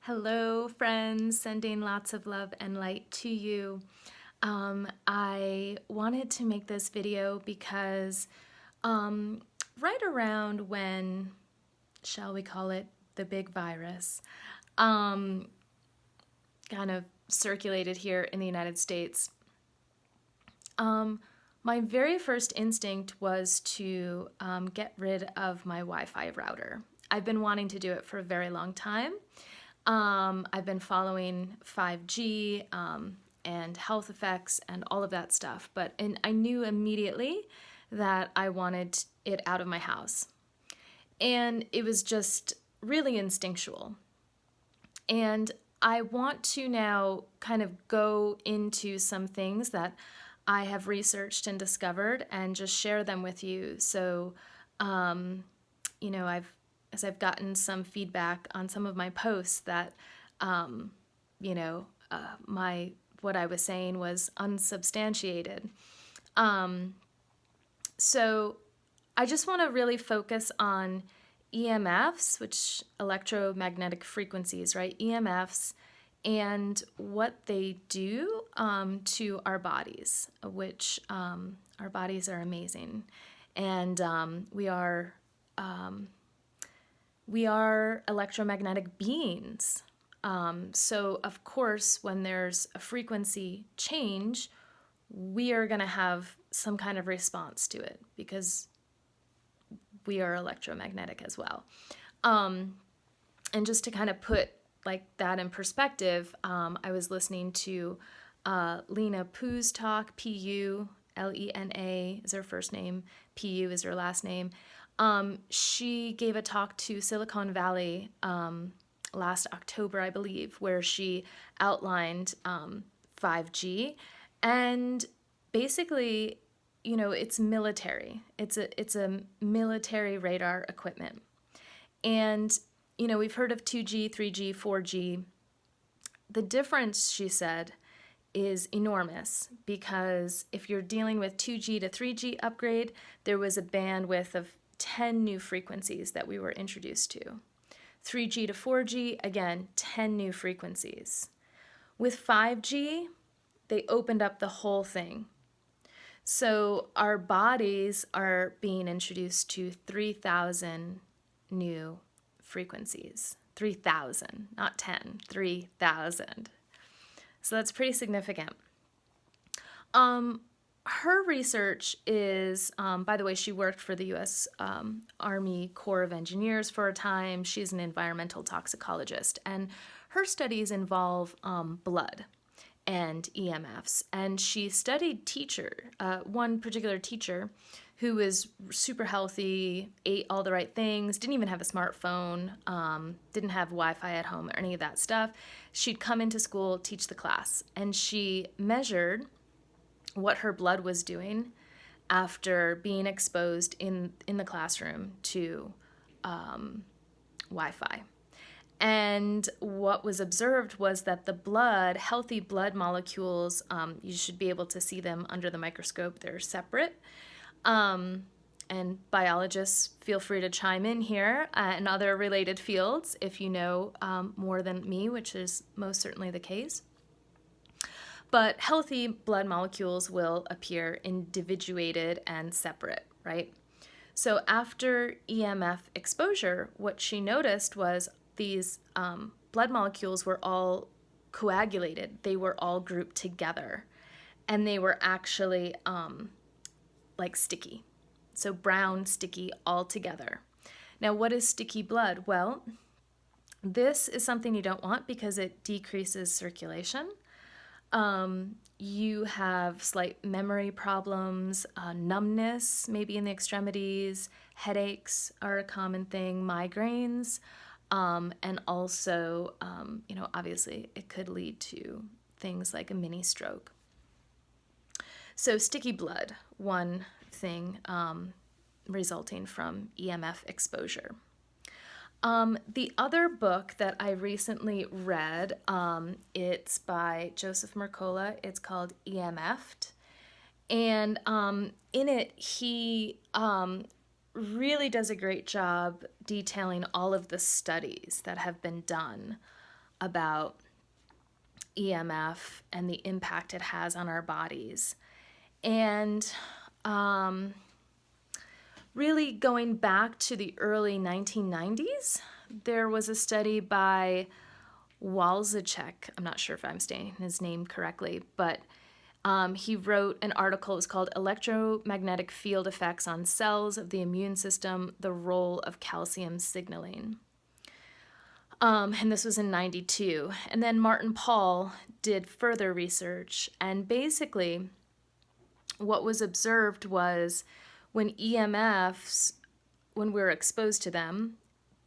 Hello, friends, sending lots of love and light to you. I wanted to make this video because right around when, shall we call it, the big virus, kind of circulated here in the United States, my very first instinct was to get rid of my Wi-Fi router. I've been wanting to do it for a very long time. I've been following 5G and health effects and all of that stuff, and I knew immediately that I wanted it out of my house. And it was just really instinctual. And I want to now kind of go into some things that I have researched and discovered and just share them with you. So, as I've gotten some feedback on some of my posts that, what I was saying was unsubstantiated. So I just want to really focus on EMFs, which electromagnetic frequencies, right? EMFs, and what they do to our bodies, which our bodies are amazing, and we are electromagnetic beings. So of course, when there's a frequency change, we are going to have some kind of response to it because we are electromagnetic as well. And just to kind of put like that in perspective, I was listening to Lena Pu's talk. Pu, Lena is her first name, Pu is her last name. She gave a talk to Silicon Valley last October, I believe, where she outlined 5G, and basically, it's military. It's a military radar equipment. And, we've heard of 2G, 3G, 4G. The difference, she said, is enormous because if you're dealing with 2G to 3G upgrade, there was a bandwidth of 10 new frequencies that we were introduced to. 3G to 4G, again, 10 new frequencies. With 5G, they opened up the whole thing. So our bodies are being introduced to 3,000 new frequencies. 3,000, not 10, 3,000. So that's pretty significant. Her research is, by the way, she worked for the U.S. Army Corps of Engineers for a time. She's an environmental toxicologist, and her studies involve blood and EMFs. And she studied one particular teacher who was super healthy, ate all the right things, didn't even have a smartphone, didn't have Wi-Fi at home or any of that stuff. She'd come into school, teach the class, and she measured what her blood was doing after being exposed in the classroom to Wi-Fi. And what was observed was that the blood, healthy blood molecules, you should be able to see them under the microscope. They're separate. And biologists, feel free to chime in here and other related fields if you know more than me, which is most certainly the case. But healthy blood molecules will appear individuated and separate, right? So after EMF exposure, what she noticed was these blood molecules were all coagulated. They were all grouped together, and they were actually like sticky. So brown, sticky, all together. Now, what is sticky blood? Well, this is something you don't want because it decreases circulation. You have slight memory problems, numbness, maybe in the extremities, headaches are a common thing, migraines, and also, obviously it could lead to things like a mini stroke. So sticky blood, one thing resulting from EMF exposure. The other book that I recently read, it's by Joseph Mercola. It's called EMF'd. And in it, he really does a great job detailing all of the studies that have been done about EMF and the impact it has on our bodies. And really going back to the early 1990s, there was a study by Walzacek. I'm not sure if I'm saying his name correctly, but he wrote an article. It was called Electromagnetic Field Effects on Cells of the Immune System, the Role of Calcium Signaling. And this was in 92. And then Martin Pall did further research. And basically, what was observed was when EMFs, when we're exposed to them,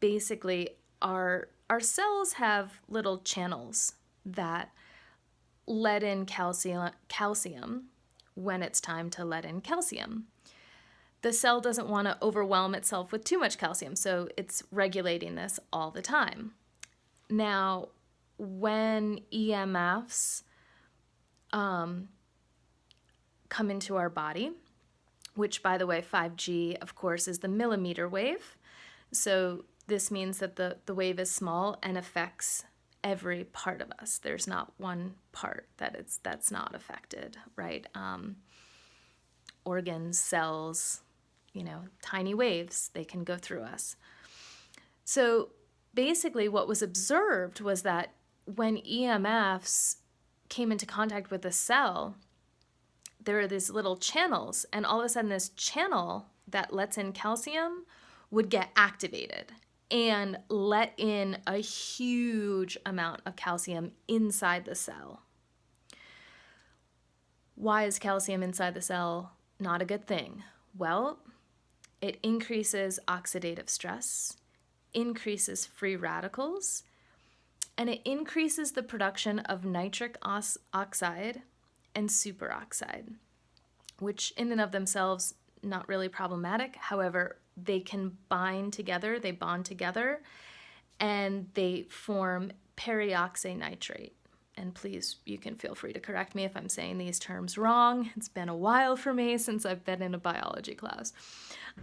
basically our cells have little channels that let in calcium when it's time to let in calcium. The cell doesn't want to overwhelm itself with too much calcium, so it's regulating this all the time. Now, when EMFs come into our body, which, by the way, 5G, of course, is the millimeter wave. So this means that the wave is small and affects every part of us. There's not one part that's not affected, right? Organs, cells, tiny waves, they can go through us. So basically what was observed was that when EMFs came into contact with a cell, there are these little channels, and all of a sudden this channel that lets in calcium would get activated and let in a huge amount of calcium inside the cell. Why is calcium inside the cell not a good thing? Well, it increases oxidative stress, increases free radicals, and it increases the production of nitric oxide and superoxide, which in and of themselves, not really problematic. However, they can bond together, and they form peroxynitrate. And please, you can feel free to correct me if I'm saying these terms wrong. It's been a while for me since I've been in a biology class.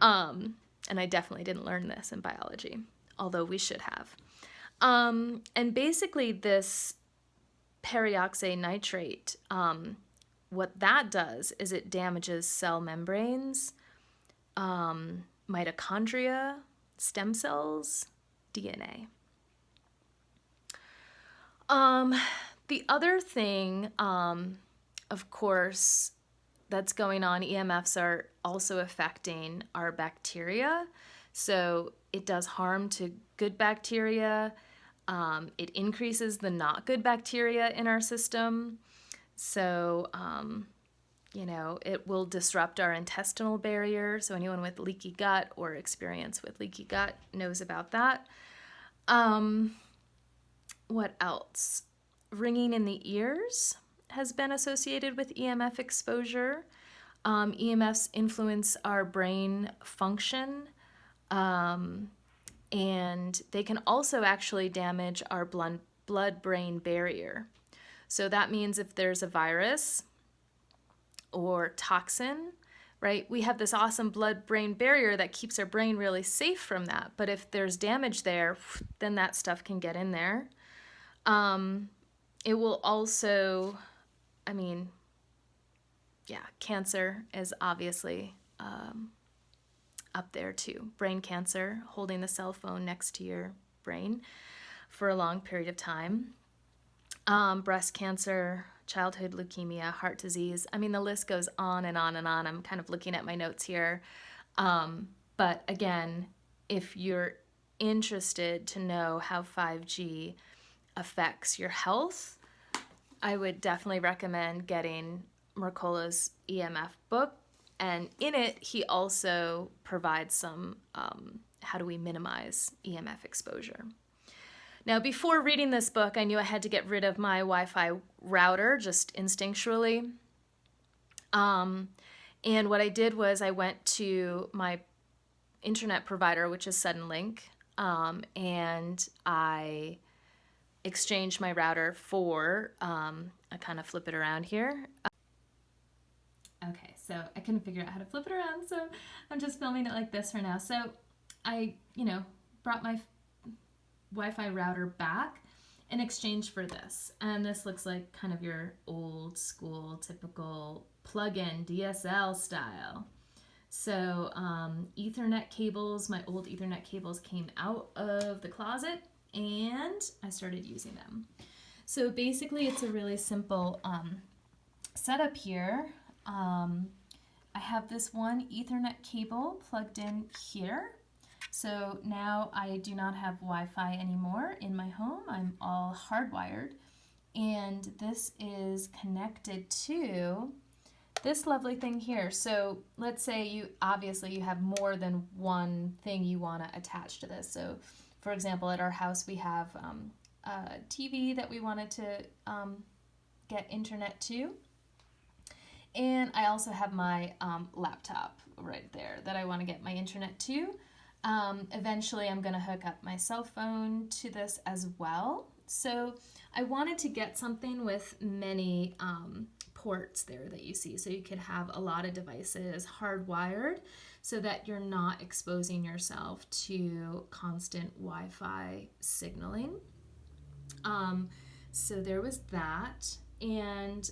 And I definitely didn't learn this in biology, although we should have. And basically this peroxynitrate, what that does is it damages cell membranes, mitochondria, stem cells, DNA. The other thing, of course, that's going on, EMFs are also affecting our bacteria. So it does harm to good bacteria. It increases the not good bacteria in our system. So, it will disrupt our intestinal barrier. So anyone with leaky gut or experience with leaky gut knows about that. What else? Ringing in the ears has been associated with EMF exposure. EMFs influence our brain function, and they can also actually damage our blood-brain barrier. So that means if there's a virus or toxin, right, we have this awesome blood-brain barrier that keeps our brain really safe from that. But if there's damage there, then that stuff can get in there. It will also, cancer is obviously up there too. Brain cancer, holding the cell phone next to your brain for a long period of time. Breast cancer, childhood leukemia, heart disease. The list goes on and on and on. I'm kind of looking at my notes here. But again, if you're interested to know how 5G affects your health, I would definitely recommend getting Mercola's EMF book. And in it, he also provides some how do we minimize EMF exposure. Now, before reading this book, I knew I had to get rid of my Wi-Fi router, just instinctually. And what I did was I went to my internet provider, which is Suddenlink, and I exchanged my router for, I kind of flip it around here. Okay, so I couldn't figure out how to flip it around, so I'm just filming it like this for now. So I, brought my Wi-Fi router back, in exchange for this. And this looks like kind of your old school, typical plug-in DSL style. So Ethernet cables, my old Ethernet cables came out of the closet and I started using them. So basically it's a really simple setup here. I have this one Ethernet cable plugged in here. So now I do not have Wi-Fi anymore in my home. I'm all hardwired. And this is connected to this lovely thing here. So let's say you have more than one thing you want to attach to this. So for example, at our house we have a TV that we wanted to get internet to. And I also have my laptop right there that I want to get my internet to. Eventually I'm going to hook up my cell phone to this as well. So I wanted to get something with many ports there that you see. So you could have a lot of devices hardwired so that you're not exposing yourself to constant Wi-Fi signaling. So there was that. And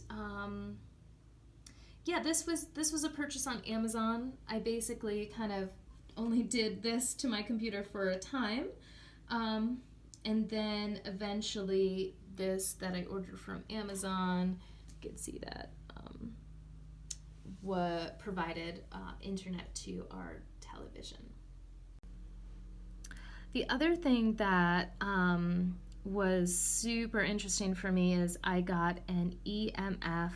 yeah, this was a purchase on Amazon. I basically kind of only did this to my computer for a time. And then eventually this that I ordered from Amazon, you can see that, what provided internet to our television. The other thing that was super interesting for me is I got an EMF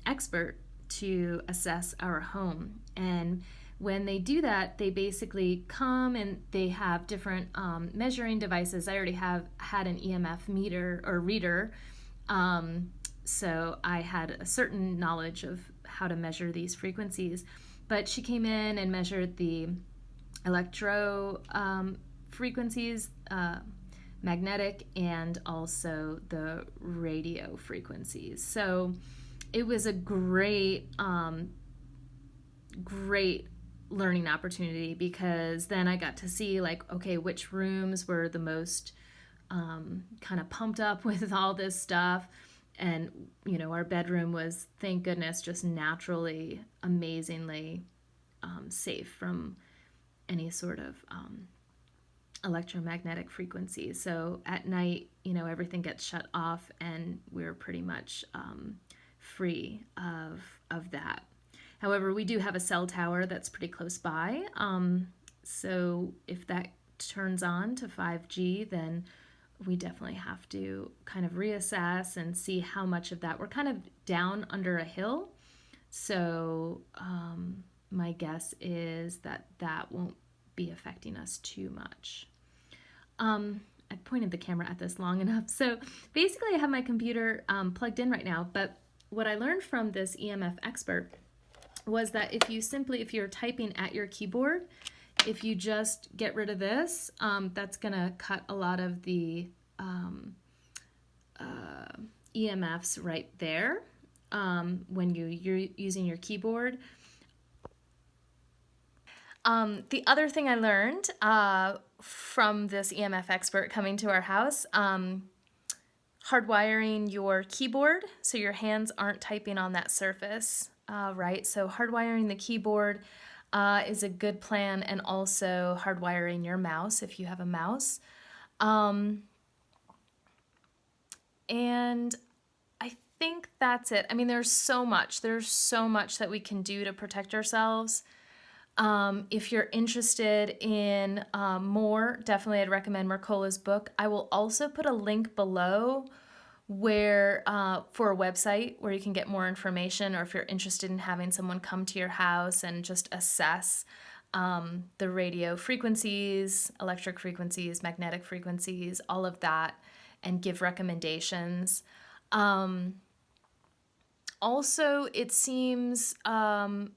expert to assess our home. And when they do that, they basically come and they have different measuring devices. I already had an EMF meter or reader, so I had a certain knowledge of how to measure these frequencies. But she came in and measured the electro frequencies, magnetic, and also the radio frequencies. So it was a great learning opportunity, because then I got to see, like, okay, which rooms were the most kind of pumped up with all this stuff. And, you know, our bedroom was, thank goodness, just naturally, amazingly safe from any sort of electromagnetic frequencies. So at night, you know, everything gets shut off and we're pretty much free of that. However, we do have a cell tower that's pretty close by. So if that turns on to 5G, then we definitely have to kind of reassess and see how much of that. We're kind of down under a hill. So my guess is that that won't be affecting us too much. I pointed the camera at this long enough. So basically I have my computer plugged in right now, but what I learned from this EMF expert was that if you're typing at your keyboard, if you just get rid of this, that's gonna cut a lot of the EMFs right there when you're using your keyboard. The other thing I learned from this EMF expert coming to our house, hardwiring your keyboard so your hands aren't typing on that surface, right? So hardwiring the keyboard is a good plan, and also hardwiring your mouse if you have a mouse. And I think that's it. I mean, there's so much that we can do to protect ourselves. If you're interested in more, definitely I'd recommend Mercola's book. I will also put a link below where for a website where you can get more information, or if you're interested in having someone come to your house and just assess the radio frequencies, electric frequencies, magnetic frequencies, all of that, and give recommendations. Also, it seems,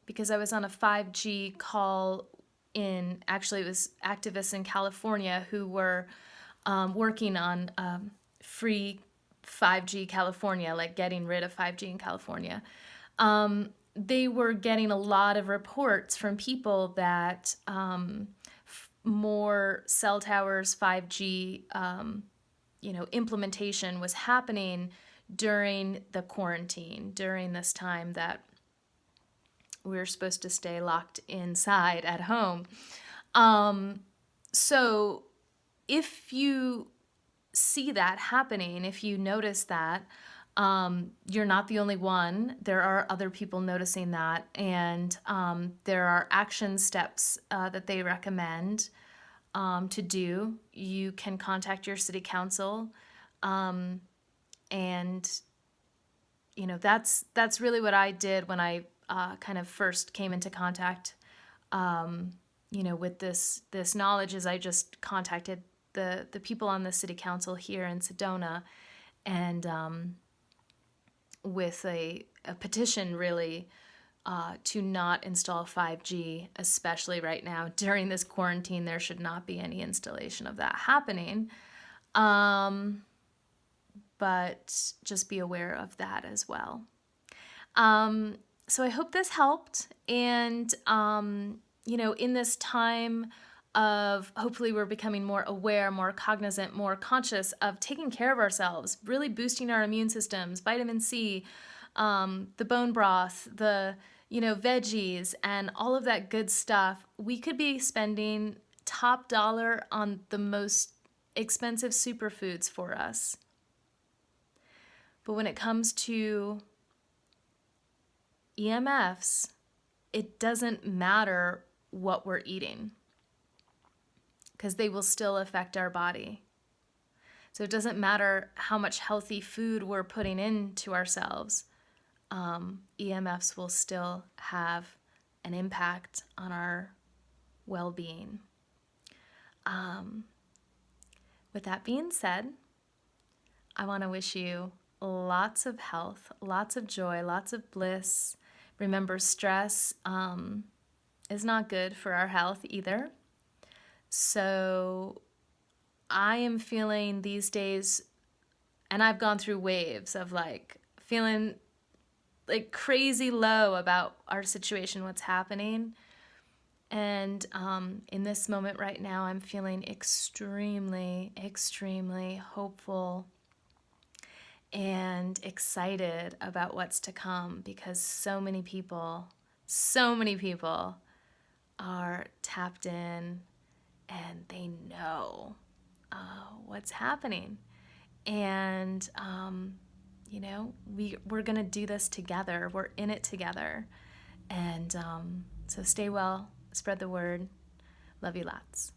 because I was on a 5G call actually it was activists in California who were working on free 5G California, like getting rid of 5G in California. They were getting a lot of reports from people that more cell towers, 5G, implementation was happening during the quarantine, during this time that we were supposed to stay locked inside at home. So if you see that happening, if you notice that, you're not the only one. There are other people noticing that, and there are action steps that they recommend to do. You can contact your city council, and that's really what I did when I kind of first came into contact, with this knowledge. Is I just contacted the people on the city council here in Sedona, and with a petition really to not install 5G, especially right now during this quarantine. There should not be any installation of that happening. But just be aware of that as well. So I hope this helped. And, in this time of hopefully we're becoming more aware, more cognizant, more conscious of taking care of ourselves, really boosting our immune systems, vitamin C, the bone broth, the, veggies, and all of that good stuff. We could be spending top dollar on the most expensive superfoods for us. But when it comes to EMFs, it doesn't matter what we're eating, because they will still affect our body. So it doesn't matter how much healthy food we're putting into ourselves. EMFs will still have an impact on our well-being. With that being said, I want to wish you lots of health, lots of joy, lots of bliss. Remember, stress is not good for our health either. So I am feeling these days, and I've gone through waves of feeling crazy low about our situation, what's happening. And in this moment right now, I'm feeling extremely, extremely hopeful and excited about what's to come, because so many people are tapped in and they know what's happening. And, we're going to do this together. We're in it together. And so stay well, spread the word. Love you lots.